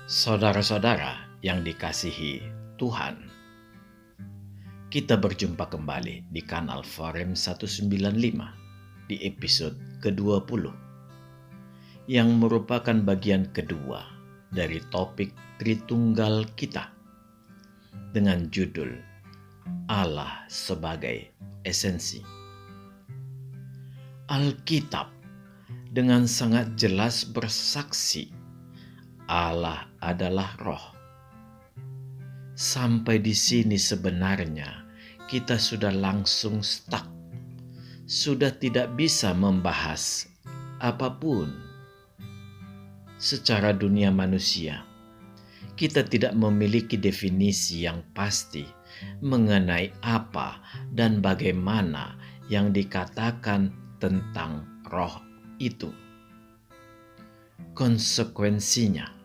Saudara-saudara yang dikasihi Tuhan, kita berjumpa kembali di kanal Forum 195 di episode ke-20 yang merupakan bagian kedua dari topik Tritunggal kita dengan judul Allah sebagai esensi. Alkitab dengan sangat jelas bersaksi Allah adalah roh. Sampai di sini sebenarnya kita sudah langsung stuck. Sudah tidak bisa membahas apapun. Secara dunia manusia, kita tidak memiliki definisi yang pasti mengenai apa dan bagaimana yang dikatakan tentang roh itu. Konsekuensinya,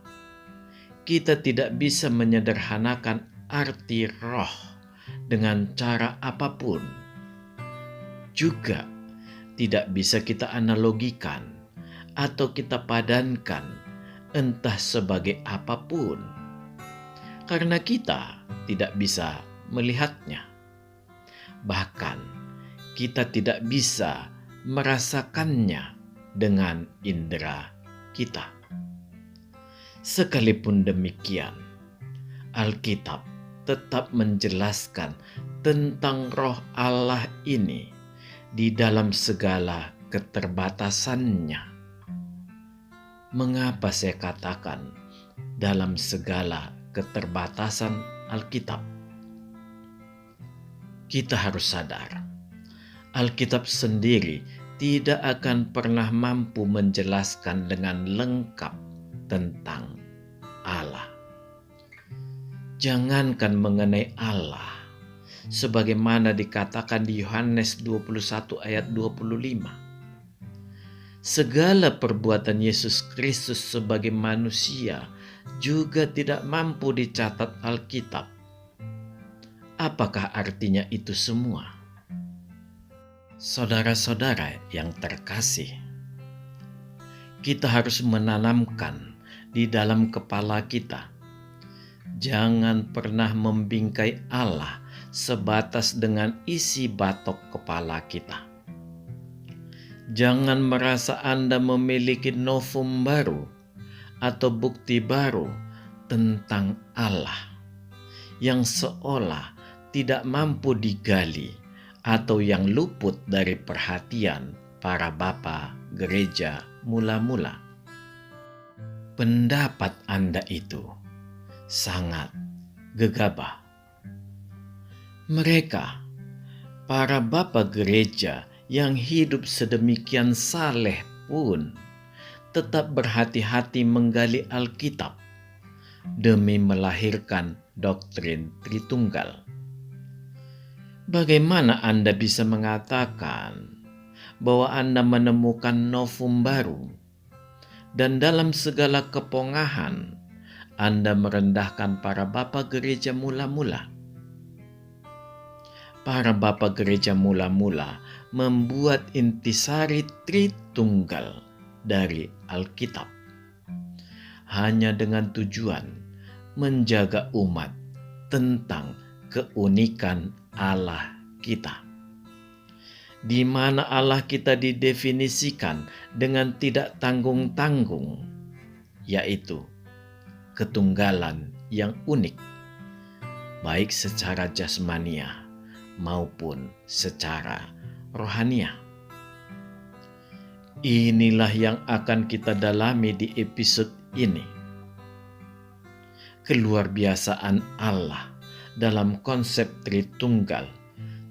kita tidak bisa menyederhanakan arti roh dengan cara apapun. Juga tidak bisa kita analogikan atau kita padankan entah sebagai apapun. Karena kita tidak bisa melihatnya. Bahkan kita tidak bisa merasakannya dengan indera kita. Sekalipun demikian, Alkitab tetap menjelaskan tentang roh Allah ini di dalam segala keterbatasannya. Mengapa saya katakan dalam segala keterbatasan Alkitab? Kita harus sadar, Alkitab sendiri tidak akan pernah mampu menjelaskan dengan lengkap tentang Allah. Jangankan mengenai Allah, sebagaimana dikatakan di Yohanes 21 ayat 25. Segala perbuatan Yesus Kristus sebagai manusia juga tidak mampu dicatat Alkitab. Apakah artinya itu semua? Saudara-saudara yang terkasih, kita harus menanamkan di dalam kepala kita, jangan pernah membingkai Allah sebatas dengan isi batok kepala kita. Jangan merasa Anda memiliki novum baru atau bukti baru tentang Allah yang seolah tidak mampu digali atau yang luput dari perhatian para bapa gereja mula-mula. Pendapat Anda itu sangat gegabah. Mereka, para bapa gereja yang hidup sedemikian saleh pun tetap berhati-hati menggali Alkitab demi melahirkan doktrin Tritunggal. Bagaimana Anda bisa mengatakan bahwa Anda menemukan novum baru dan dalam segala kepongahan Anda merendahkan para bapa gereja mula-mula? Para bapa gereja mula-mula membuat intisari Tritunggal dari Alkitab hanya dengan tujuan menjaga umat tentang keunikan Allah kita, di mana Allah kita didefinisikan dengan tidak tanggung-tanggung, yaitu ketunggalan yang unik, baik secara jasmania maupun secara rohania. Inilah yang akan kita dalami di episode ini. Keluarbiasaan Allah dalam konsep Tritunggal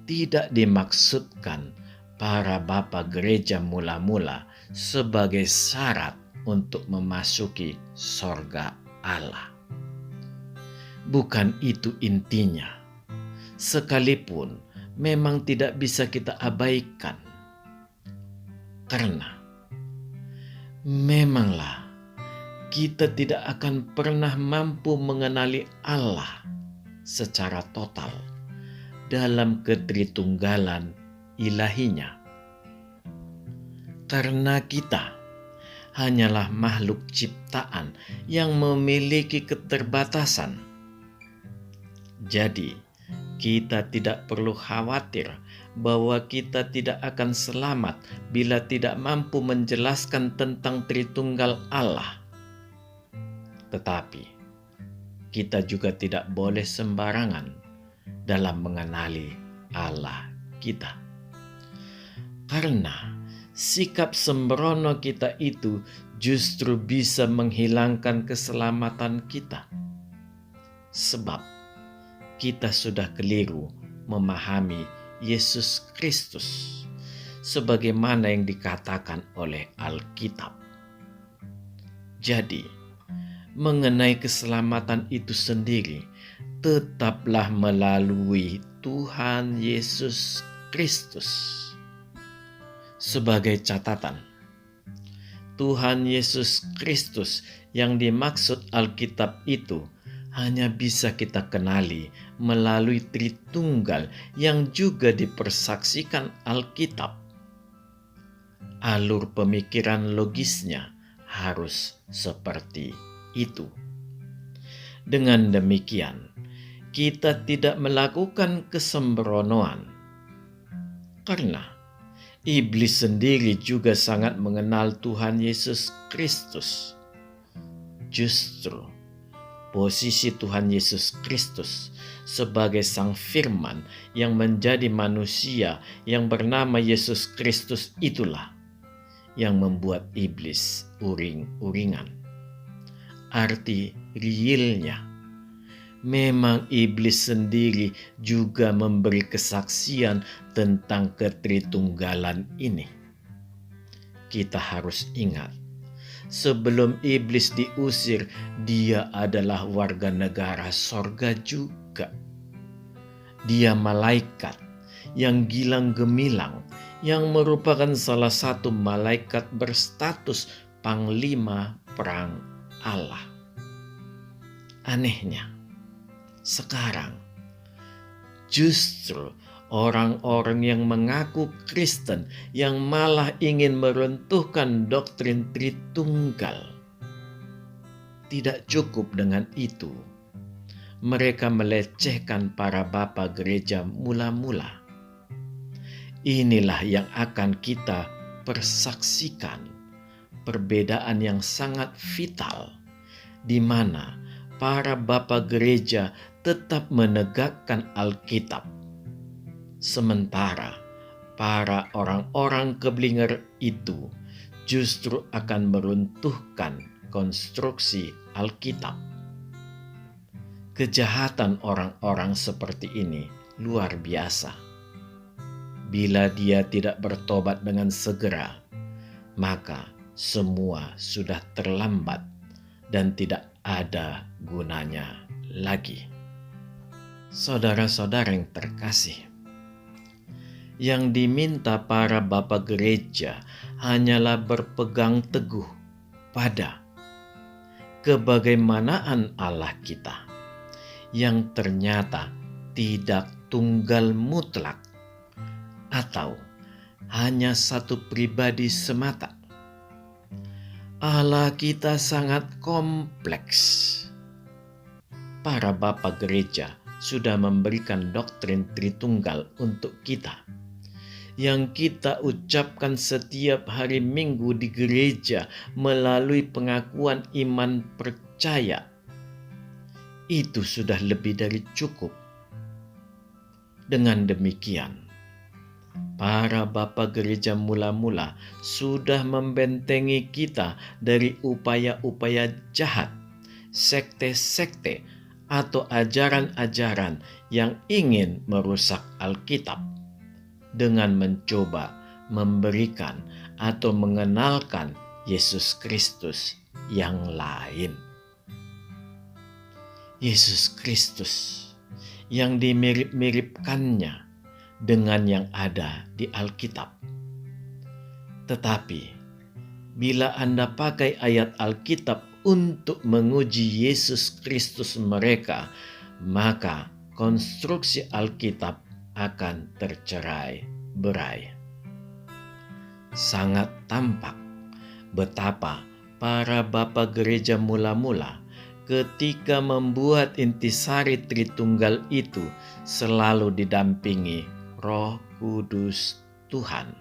tidak dimaksudkan para bapa gereja mula-mula sebagai syarat untuk memasuki sorga Allah. Bukan itu intinya, sekalipun memang tidak bisa kita abaikan. Karena memanglah kita tidak akan pernah mampu mengenali Allah secara total dalam ketritunggalan ilahinya. Karena kita hanyalah makhluk ciptaan yang memiliki keterbatasan. Jadi, kita tidak perlu khawatir bahwa kita tidak akan selamat bila tidak mampu menjelaskan tentang Tritunggal Allah. Tetapi, kita juga tidak boleh sembarangan dalam mengenali Allah kita. Karena sikap sembrono kita itu justru bisa menghilangkan keselamatan kita. Sebab kita sudah keliru memahami Yesus Kristus sebagaimana yang dikatakan oleh Alkitab. Jadi, mengenai keselamatan itu sendiri tetaplah melalui Tuhan Yesus Kristus. Sebagai catatan, Tuhan Yesus Kristus yang dimaksud Alkitab itu hanya bisa kita kenali melalui Tritunggal yang juga dipersaksikan Alkitab. Alur pemikiran logisnya harus seperti itu. Dengan demikian, kita tidak melakukan kesembronoan. Karena iblis sendiri juga sangat mengenal Tuhan Yesus Kristus. Justru posisi Tuhan Yesus Kristus sebagai Sang Firman yang menjadi manusia yang bernama Yesus Kristus itulah yang membuat iblis uring-uringan. Arti realnya, memang iblis sendiri juga memberi kesaksian tentang ketritunggalan ini. Kita harus ingat, sebelum iblis diusir, dia adalah warga negara sorga juga. Dia malaikat yang gilang gemilang, yang merupakan salah satu malaikat berstatus panglima perang Allah. Anehnya, sekarang justru orang-orang yang mengaku Kristen yang malah ingin meruntuhkan doktrin Tritunggal. Tidak cukup dengan itu, mereka melecehkan para bapa gereja mula-mula. Inilah yang akan kita persaksikan, perbedaan yang sangat vital, di mana para bapa gereja tetap menegakkan Alkitab. Sementara para orang-orang keblinger itu justru akan meruntuhkan konstruksi Alkitab. Kejahatan orang-orang seperti ini luar biasa. Bila dia tidak bertobat dengan segera, maka semua sudah terlambat dan tidak ada gunanya lagi. Saudara-saudara yang terkasih, yang diminta para bapa gereja hanyalah berpegang teguh pada kebagaimanaan Allah kita yang ternyata tidak tunggal mutlak atau hanya satu pribadi semata. Allah kita sangat kompleks. Para bapa gereja sudah memberikan doktrin Tritunggal untuk kita, yang kita ucapkan setiap hari Minggu di gereja melalui pengakuan iman percaya. Itu sudah lebih dari cukup. Dengan demikian, para bapa gereja mula-mula sudah membentengi kita dari upaya-upaya jahat, sekte-sekte, atau ajaran-ajaran yang ingin merusak Alkitab dengan mencoba memberikan atau mengenalkan Yesus Kristus yang lain. Yesus Kristus yang dimirip-miripkannya dengan yang ada di Alkitab. Tetapi, bila Anda pakai ayat Alkitab untuk menguji Yesus Kristus mereka, maka konstruksi Alkitab akan tercerai-berai. Sangat tampak betapa para bapa gereja mula-mula ketika membuat intisari Tritunggal itu selalu didampingi Roh Kudus Tuhan.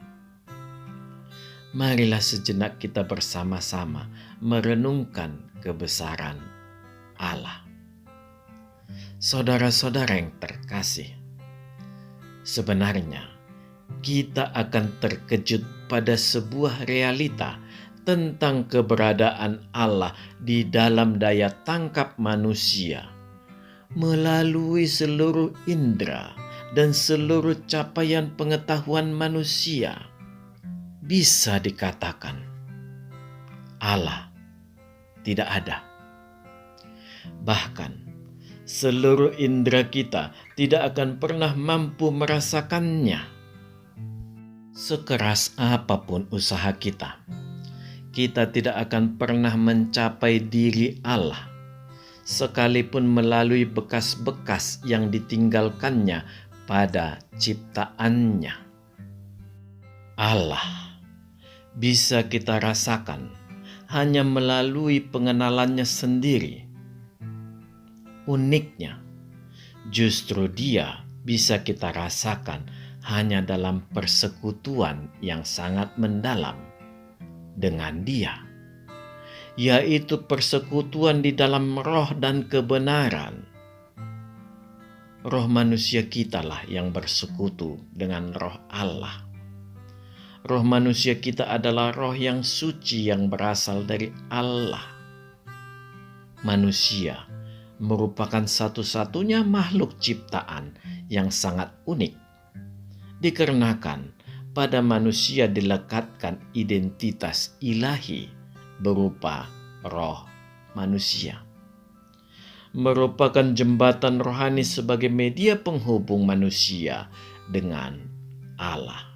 Marilah sejenak kita bersama-sama merenungkan kebesaran Allah. Saudara-saudara yang terkasih, sebenarnya kita akan terkejut pada sebuah realita tentang keberadaan Allah di dalam daya tangkap manusia melalui seluruh indera dan seluruh capaian pengetahuan manusia. Bisa dikatakan Allah tidak ada. Bahkan seluruh indera kita tidak akan pernah mampu merasakannya. Sekeras apapun usaha kita, kita tidak akan pernah mencapai diri Allah, sekalipun melalui bekas-bekas yang ditinggalkannya pada ciptaannya. Allah bisa kita rasakan hanya melalui pengenalannya sendiri. Uniknya, justru Dia bisa kita rasakan hanya dalam persekutuan yang sangat mendalam dengan Dia, yaitu persekutuan di dalam roh dan kebenaran. Roh manusia kitalah yang bersekutu dengan roh Allah. Roh manusia kita adalah roh yang suci yang berasal dari Allah. Manusia merupakan satu-satunya makhluk ciptaan yang sangat unik, dikarenakan pada manusia dilekatkan identitas ilahi berupa roh manusia. Merupakan jembatan rohani sebagai media penghubung manusia dengan Allah.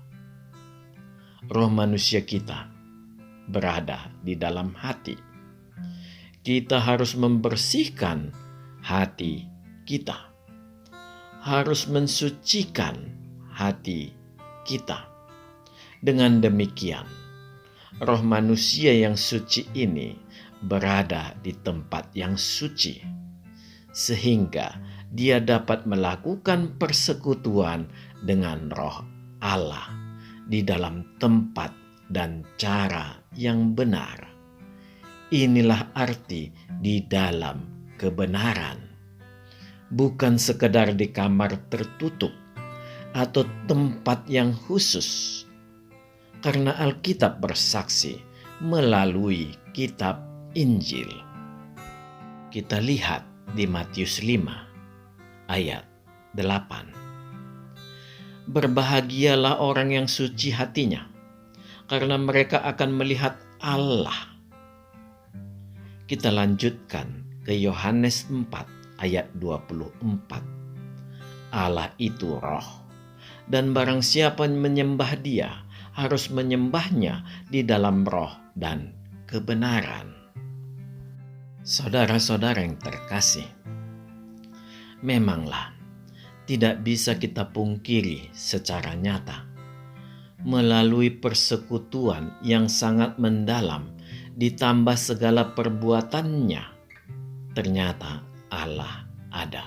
Roh manusia kita berada di dalam hati. Kita harus membersihkan hati kita, harus mensucikan hati kita. Dengan demikian, roh manusia yang suci ini berada di tempat yang suci, sehingga dia dapat melakukan persekutuan dengan roh Allah di dalam tempat dan cara yang benar. Inilah arti di dalam kebenaran. Bukan sekedar di kamar tertutup atau tempat yang khusus. Karena Alkitab bersaksi melalui kitab Injil. Kita lihat di Matius 5 ayat 8. Berbahagialah orang yang suci hatinya, karena mereka akan melihat Allah. Kita lanjutkan ke Yohanes 4 ayat 24. Allah itu roh, dan barang siapa menyembah Dia harus menyembahnya di dalam roh dan kebenaran. Saudara-saudara yang terkasih, memanglah tidak bisa kita pungkiri secara nyata, melalui persekutuan yang sangat mendalam ditambah segala perbuatannya, ternyata Allah ada.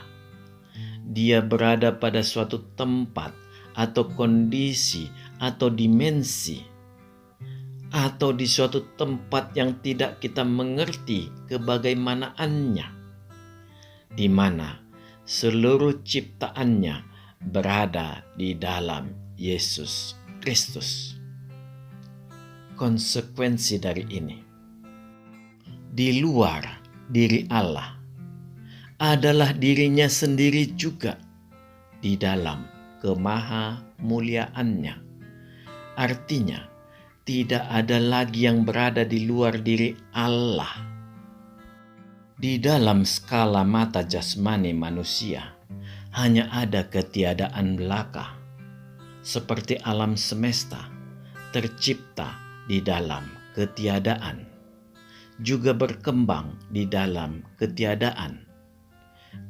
Dia berada pada suatu tempat atau kondisi atau dimensi, atau di suatu tempat yang tidak kita mengerti kebagaimanaannya, di mana seluruh ciptaannya berada di dalam Yesus Kristus. Konsekuensi dari ini, di luar diri Allah adalah dirinya sendiri juga di dalam kemahamuliaannya. Artinya, tidak ada lagi yang berada di luar diri Allah. Di dalam skala mata jasmani manusia, hanya ada ketiadaan belaka, seperti alam semesta tercipta di dalam ketiadaan, juga berkembang di dalam ketiadaan.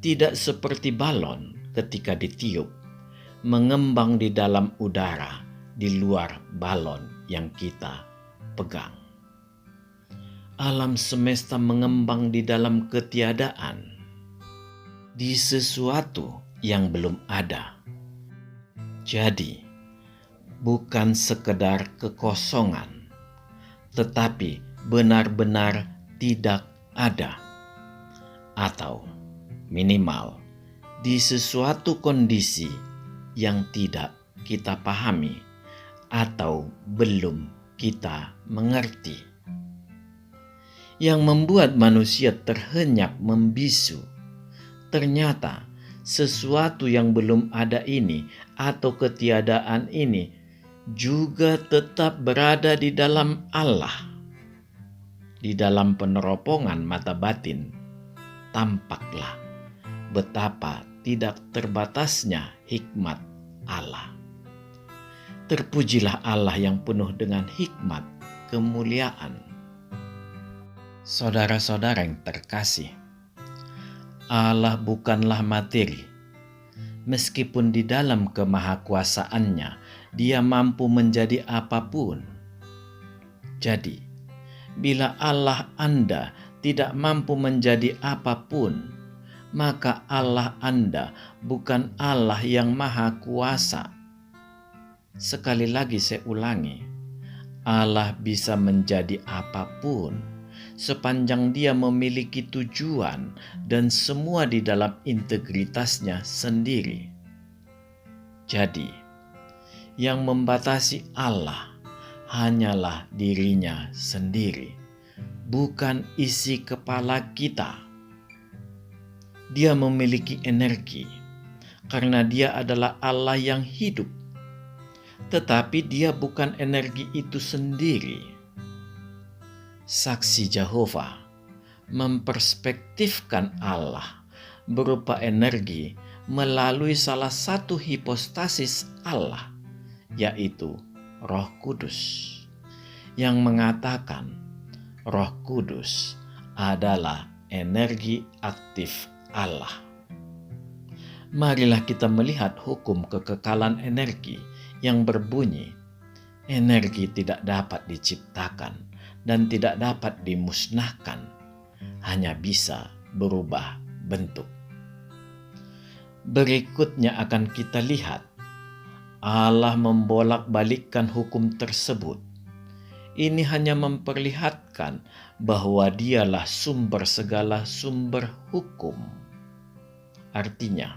Tidak seperti balon ketika ditiup, mengembang di dalam udara di luar balon yang kita pegang. Alam semesta mengembang di dalam ketiadaan, di sesuatu yang belum ada. Jadi, bukan sekedar kekosongan, tetapi benar-benar tidak ada. Atau minimal di sesuatu kondisi yang tidak kita pahami atau belum kita mengerti. Yang membuat manusia terhenyak membisu, ternyata sesuatu yang belum ada ini atau ketiadaan ini juga tetap berada di dalam Allah. Di dalam peneropongan mata batin, tampaklah betapa tidak terbatasnya hikmat Allah. Terpujilah Allah yang penuh dengan hikmat, kemuliaan. Saudara-saudara yang terkasih, Allah bukanlah materi. Meskipun di dalam kemahakuasaannya, Dia mampu menjadi apapun. Jadi, bila Allah Anda tidak mampu menjadi apapun, maka Allah Anda bukan Allah yang maha kuasa. Sekali lagi saya ulangi, Allah bisa menjadi apapun sepanjang Dia memiliki tujuan dan semua di dalam integritasnya sendiri. Jadi, yang membatasi Allah hanyalah dirinya sendiri, bukan isi kepala kita. Dia memiliki energi karena Dia adalah Allah yang hidup, tetapi Dia bukan energi itu sendiri. Saksi Jehovah memperspektifkan Allah berupa energi melalui salah satu hipostasis Allah, yaitu Roh Kudus, yang mengatakan Roh Kudus adalah energi aktif Allah. Marilah kita melihat hukum kekekalan energi yang berbunyi, energi tidak dapat diciptakan dan tidak dapat dimusnahkan, hanya bisa berubah bentuk. Berikutnya akan kita lihat Allah membolak-balikkan hukum tersebut. Ini hanya memperlihatkan bahwa Dialah sumber segala sumber hukum. Artinya,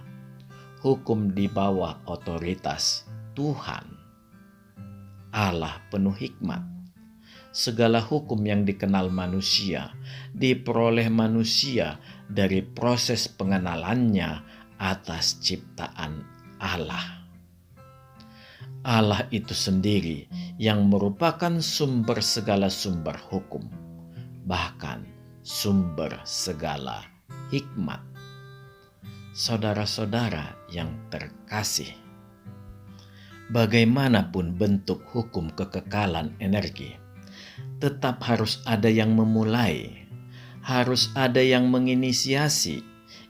hukum di bawah otoritas Tuhan. Allah penuh hikmat. Segala hukum yang dikenal manusia diperoleh manusia dari proses pengenalannya atas ciptaan Allah. Allah itu sendiri yang merupakan sumber segala sumber hukum, bahkan sumber segala hikmat. Saudara-saudara yang terkasih, bagaimanapun bentuk hukum kekekalan energi, tetap harus ada yang memulai, harus ada yang menginisiasi,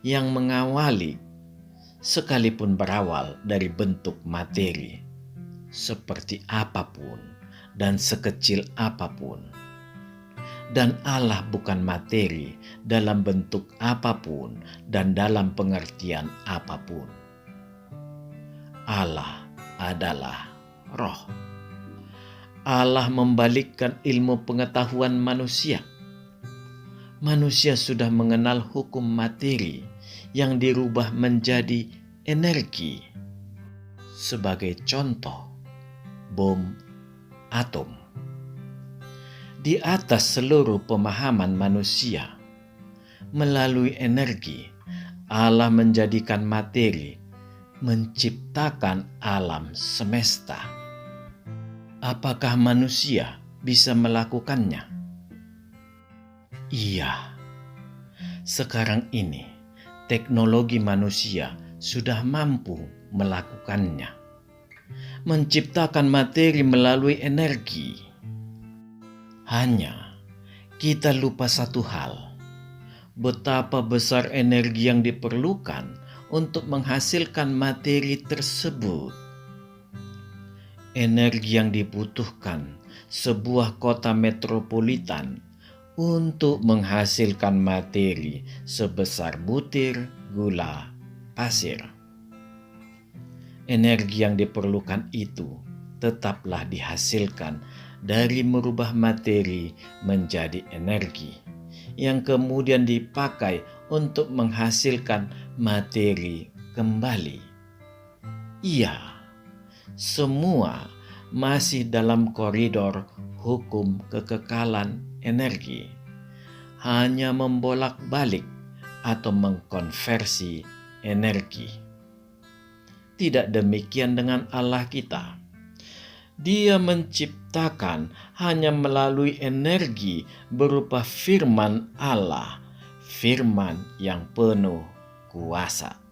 yang mengawali, sekalipun berawal dari bentuk materi, seperti apapun dan sekecil apapun. Dan Allah bukan materi dalam bentuk apapun dan dalam pengertian apapun. Allah adalah Roh. Allah membalikkan ilmu pengetahuan manusia. Manusia sudah mengenal hukum materi yang dirubah menjadi energi. Sebagai contoh, bom atom. Di atas seluruh pemahaman manusia, melalui energi, Allah menjadikan materi, menciptakan alam semesta. Apakah manusia bisa melakukannya? Iya. Sekarang ini, teknologi manusia sudah mampu melakukannya. Menciptakan materi melalui energi. Hanya kita lupa satu hal, betapa besar energi yang diperlukan untuk menghasilkan materi tersebut. Energi yang dibutuhkan sebuah kota metropolitan untuk menghasilkan materi sebesar butir gula pasir. Energi yang diperlukan itu tetaplah dihasilkan dari merubah materi menjadi energi yang kemudian dipakai untuk menghasilkan materi kembali. Iya, semua masih dalam koridor hukum kekekalan energi, hanya membolak-balik atau mengkonversi energi. Tidak demikian dengan Allah kita. Dia menciptakan hanya melalui energi berupa firman Allah, firman yang penuh kuasa.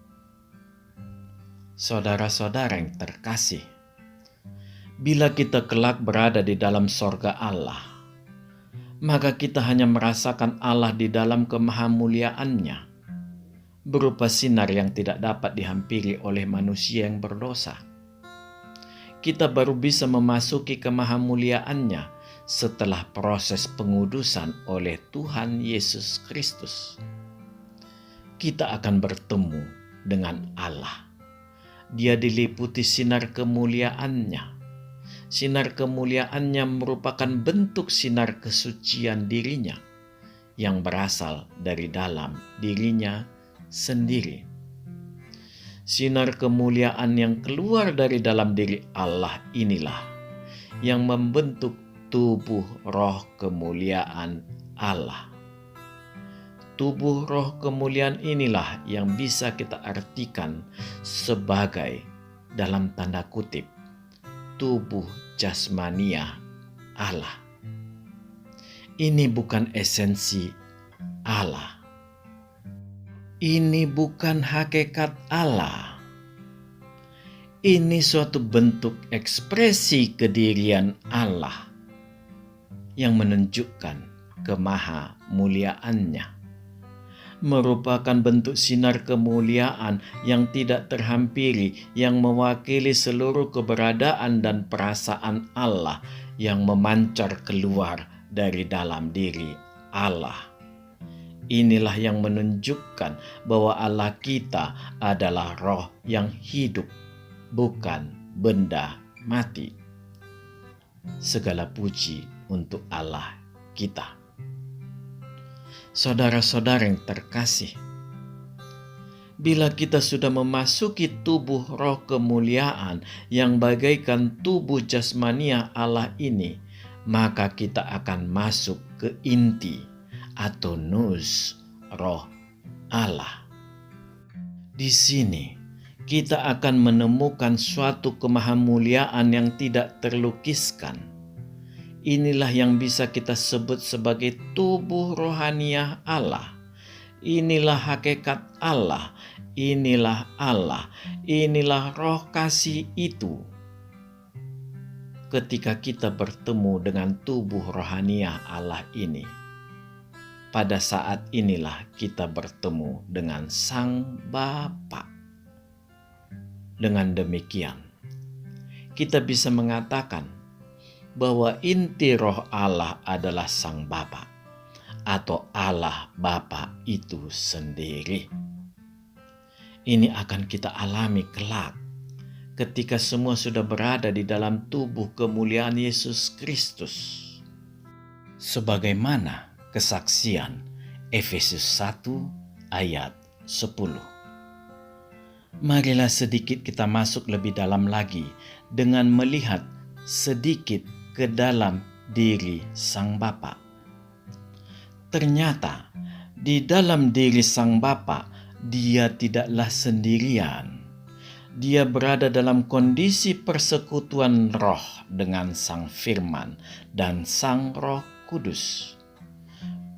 Saudara-saudara yang terkasih, bila kita kelak berada di dalam sorga Allah, maka kita hanya merasakan Allah di dalam kemahamuliaannya, berupa sinar yang tidak dapat dihampiri oleh manusia yang berdosa. Kita baru bisa memasuki kemahamuliaannya setelah proses pengudusan oleh Tuhan Yesus Kristus. Kita akan bertemu dengan Allah. Dia diliputi sinar kemuliaannya. Sinar kemuliaannya merupakan bentuk sinar kesucian dirinya yang berasal dari dalam dirinya sendiri. Sinar kemuliaan yang keluar dari dalam diri Allah inilah yang membentuk tubuh roh kemuliaan Allah. Tubuh roh kemuliaan inilah yang bisa kita artikan sebagai, dalam tanda kutip, tubuh jasmania Allah. Ini bukan esensi Allah. Ini bukan hakikat Allah. Ini suatu bentuk ekspresi kedirian Allah yang menunjukkan kemahamuliaannya. Merupakan bentuk sinar kemuliaan yang tidak terhampiri, yang mewakili seluruh keberadaan dan perasaan Allah yang memancar keluar dari dalam diri Allah. Inilah yang menunjukkan bahwa Allah kita adalah roh yang hidup, bukan benda mati. Segala puji untuk Allah kita. Saudara-saudara yang terkasih, bila kita sudah memasuki tubuh roh kemuliaan yang bagaikan tubuh jasmania Allah ini, maka kita akan masuk ke inti atau nus roh Allah. Di sini kita akan menemukan suatu kemahamuliaan yang tidak terlukiskan. Inilah yang bisa kita sebut sebagai tubuh rohaniah Allah. Inilah hakikat Allah. Inilah Allah. Inilah roh kasih itu. Ketika kita bertemu dengan tubuh rohaniah Allah ini, pada saat inilah kita bertemu dengan Sang Bapa. Dengan demikian, kita bisa mengatakan bahwa inti roh Allah adalah Sang Bapa atau Allah Bapa itu sendiri. Ini akan kita alami kelak ketika semua sudah berada di dalam tubuh kemuliaan Yesus Kristus. Sebagaimana kesaksian Efesus 1 ayat 10. Marilah sedikit kita masuk lebih dalam lagi dengan melihat sedikit ke dalam diri Sang Bapa. Ternyata di dalam diri Sang Bapa, Dia tidaklah sendirian. Dia berada dalam kondisi persekutuan roh dengan Sang Firman dan Sang Roh Kudus.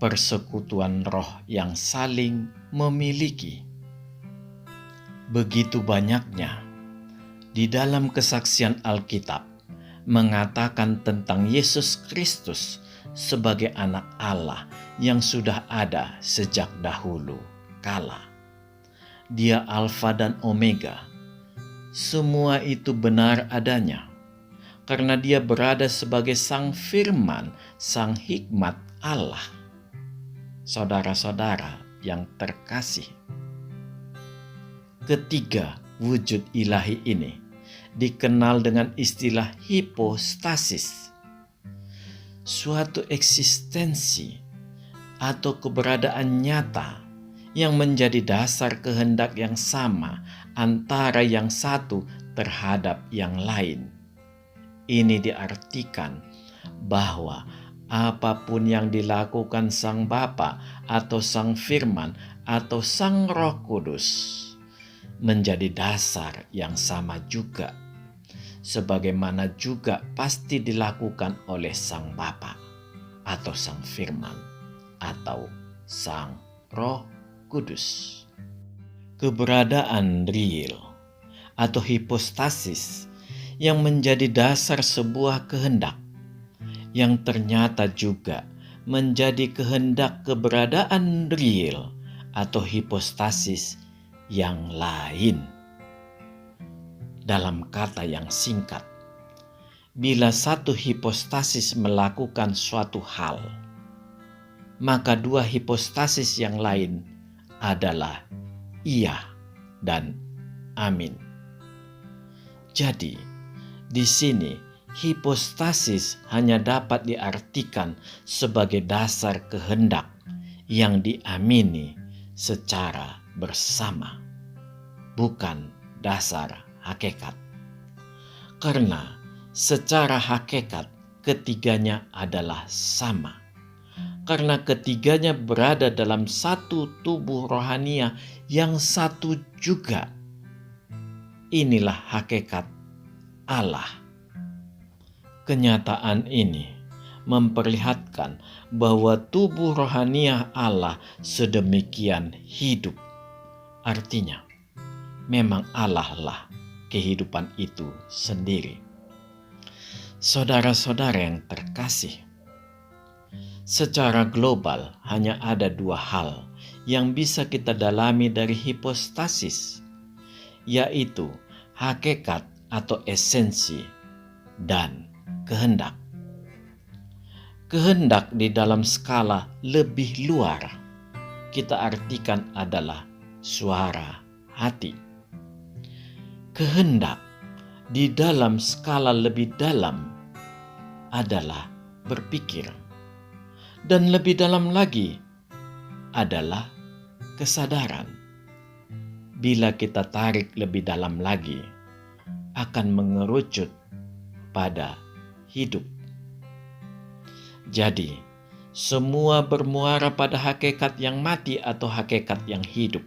Persekutuan roh yang saling memiliki. Begitu banyaknya di dalam kesaksian Alkitab mengatakan tentang Yesus Kristus sebagai anak Allah yang sudah ada sejak dahulu kala. Dia Alfa dan Omega. Semua itu benar adanya karena Dia berada sebagai Sang Firman, Sang Hikmat Allah. saudara-saudara yang terkasih. Ketiga wujud ilahi ini dikenal dengan istilah hipostasis, suatu eksistensi atau keberadaan nyata yang menjadi dasar kehendak yang sama antara yang satu terhadap yang lain. Ini diartikan bahwa apapun yang dilakukan Sang Bapa atau Sang Firman atau Sang Roh Kudus menjadi dasar yang sama juga, sebagaimana juga pasti dilakukan oleh Sang Bapa atau Sang Firman atau Sang Roh Kudus. Keberadaan real atau hipostasis yang menjadi dasar sebuah kehendak yang ternyata juga menjadi kehendak keberadaan real atau hipostasis yang lain. Dalam kata yang singkat, bila satu hipostasis melakukan suatu hal, maka dua hipostasis yang lain adalah iya dan amin. Jadi, di sini hipostasis hanya dapat diartikan sebagai dasar kehendak yang diamini secara bersama, bukan dasar hakikat. Karena secara hakikat ketiganya adalah sama. Karena ketiganya berada dalam satu tubuh rohania yang satu juga. Inilah hakikat Allah. Kenyataan ini memperlihatkan bahwa tubuh rohania Allah sedemikian hidup. Artinya, memang Allah lah kehidupan itu sendiri. Saudara-saudara yang terkasih, secara global hanya ada dua hal yang bisa kita dalami dari hipostasis, yaitu hakikat atau esensi dan kehendak. Kehendak di dalam skala lebih luar kita artikan adalah suara hati. Kehendak di dalam skala lebih dalam adalah berpikir. Dan lebih dalam lagi adalah kesadaran. Bila kita tarik lebih dalam lagi, akan mengerucut pada hidup. Jadi, semua bermuara pada hakikat yang mati atau hakikat yang hidup.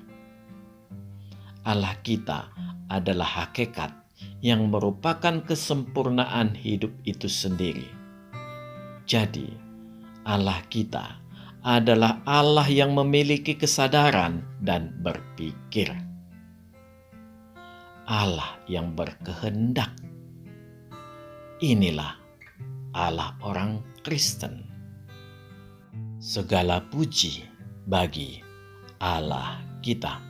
Allah kita adalah hakikat yang merupakan kesempurnaan hidup itu sendiri. Jadi, Allah kita adalah Allah yang memiliki kesadaran dan berpikir. Allah yang berkehendak. Inilah Allah orang Kristen. Segala puji bagi Allah kita.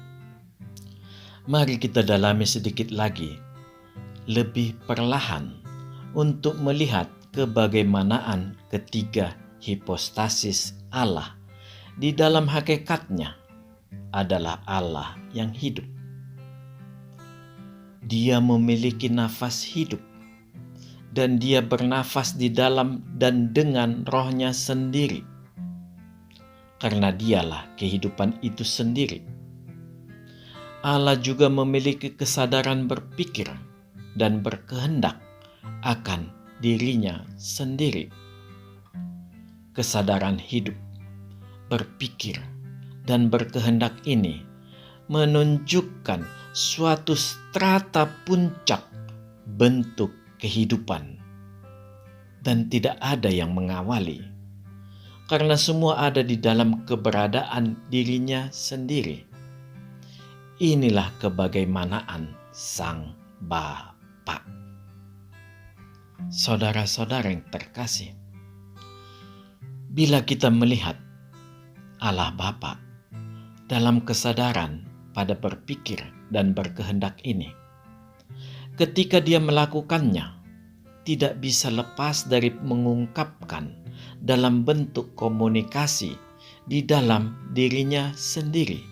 Mari kita dalami sedikit lagi, lebih perlahan, untuk melihat kebagaimanaan ketiga hipostasis Allah di dalam hakikatnya adalah Allah yang hidup. Dia memiliki nafas hidup dan dia bernafas di dalam dan dengan rohnya sendiri. Karena dialah kehidupan itu sendiri. Allah juga memiliki kesadaran berpikir dan berkehendak akan dirinya sendiri. Kesadaran hidup, berpikir, dan berkehendak ini menunjukkan suatu strata puncak bentuk kehidupan, dan tidak ada yang mengawali, karena semua ada di dalam keberadaan dirinya sendiri. Inilah kebagaimanaan Sang Bapa. Saudara-saudara yang terkasih, bila kita melihat Allah Bapa dalam kesadaran pada berpikir dan berkehendak ini, ketika dia melakukannya, tidak bisa lepas dari mengungkapkan dalam bentuk komunikasi di dalam dirinya sendiri.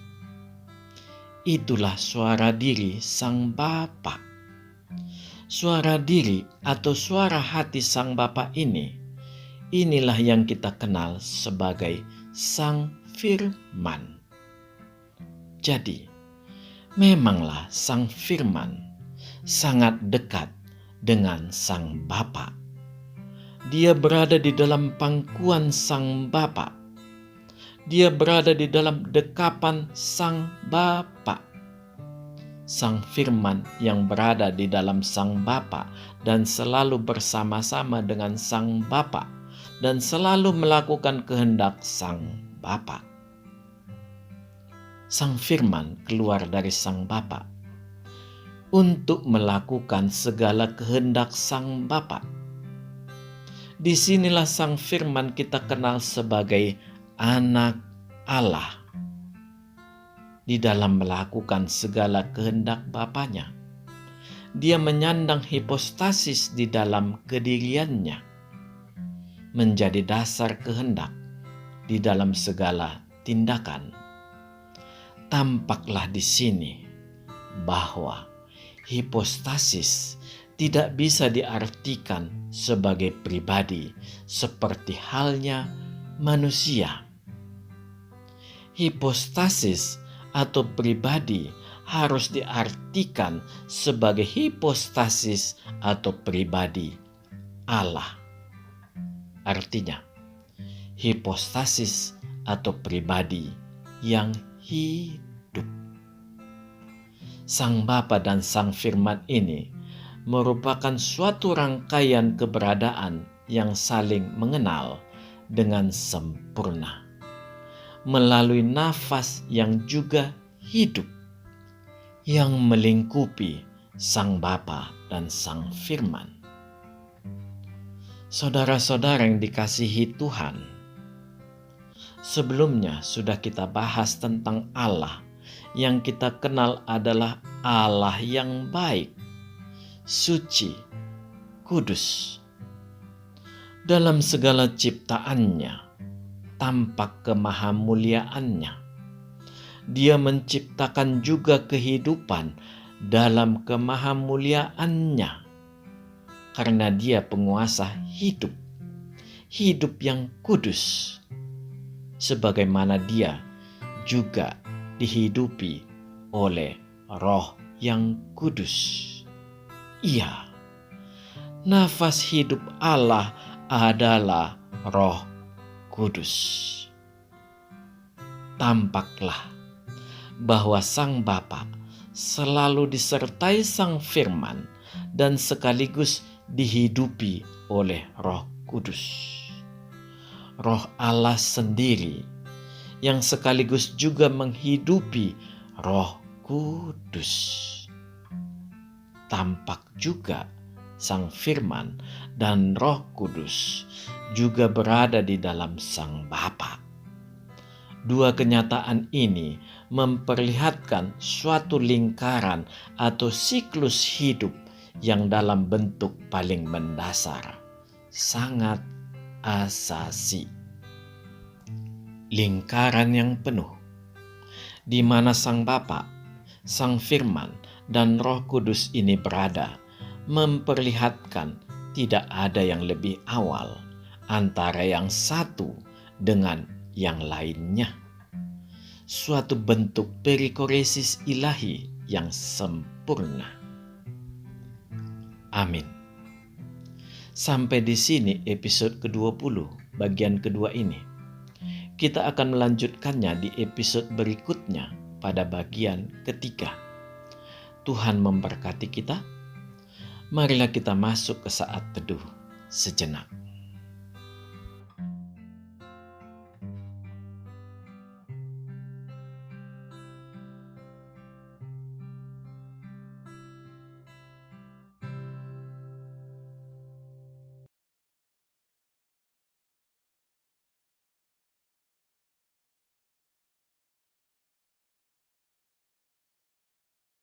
Itulah suara diri Sang Bapa. Suara diri atau suara hati Sang Bapa inilah yang kita kenal sebagai Sang Firman. Jadi, memanglah Sang Firman sangat dekat dengan Sang Bapa. Dia berada di dalam pangkuan Sang Bapa. Dia berada di dalam dekapan Sang Bapa. Sang Firman yang berada di dalam Sang Bapa dan selalu bersama-sama dengan Sang Bapa dan selalu melakukan kehendak Sang Bapa. Sang Firman keluar dari Sang Bapa untuk melakukan segala kehendak Sang Bapa. Disinilah Sang Firman kita kenal sebagai anak Allah. Di dalam melakukan segala kehendak Bapanya, Dia menyandang hipostasis di dalam kediriannya, menjadi dasar kehendak di dalam segala tindakan. Tampaklah di sini bahwa hipostasis tidak bisa diartikan sebagai pribadi seperti halnya manusia. Hipostasis atau pribadi harus diartikan sebagai hipostasis atau pribadi Allah. Artinya, hipostasis atau pribadi yang hidup. Sang Bapa dan Sang Firman ini merupakan suatu rangkaian keberadaan yang saling mengenal dengan sempurna melalui nafas yang juga hidup yang melingkupi Sang Bapa dan Sang Firman. Saudara-saudara yang dikasihi Tuhan, sebelumnya sudah kita bahas tentang Allah yang kita kenal adalah Allah yang baik, suci, kudus. Dalam segala ciptaannya tampak kemahamuliaannya. Dia menciptakan juga kehidupan dalam kemahamuliaannya, karena Dia penguasa hidup yang kudus, sebagaimana Dia juga dihidupi oleh Roh yang kudus. Iya, nafas hidup Allah adalah Roh Kudus. Tampaklah bahwa Sang Bapa selalu disertai Sang Firman dan sekaligus dihidupi oleh Roh Kudus. Roh Allah sendiri yang sekaligus juga menghidupi Roh Kudus. Tampak juga Sang Firman dan Roh Kudus juga berada di dalam Sang Bapa. Dua kenyataan ini memperlihatkan suatu lingkaran atau siklus hidup yang dalam bentuk paling mendasar, sangat asasi. Lingkaran yang penuh, di mana Sang Bapa, Sang Firman, dan Roh Kudus ini berada, memperlihatkan tidak ada yang lebih awal antara yang satu dengan yang lainnya. Suatu bentuk perikoresis ilahi yang sempurna. Amin. Sampai di sini episode ke-20 bagian kedua ini. Kita akan melanjutkannya di episode berikutnya pada bagian ketiga. Tuhan memberkati kita. Marilah kita masuk ke saat teduh sejenak.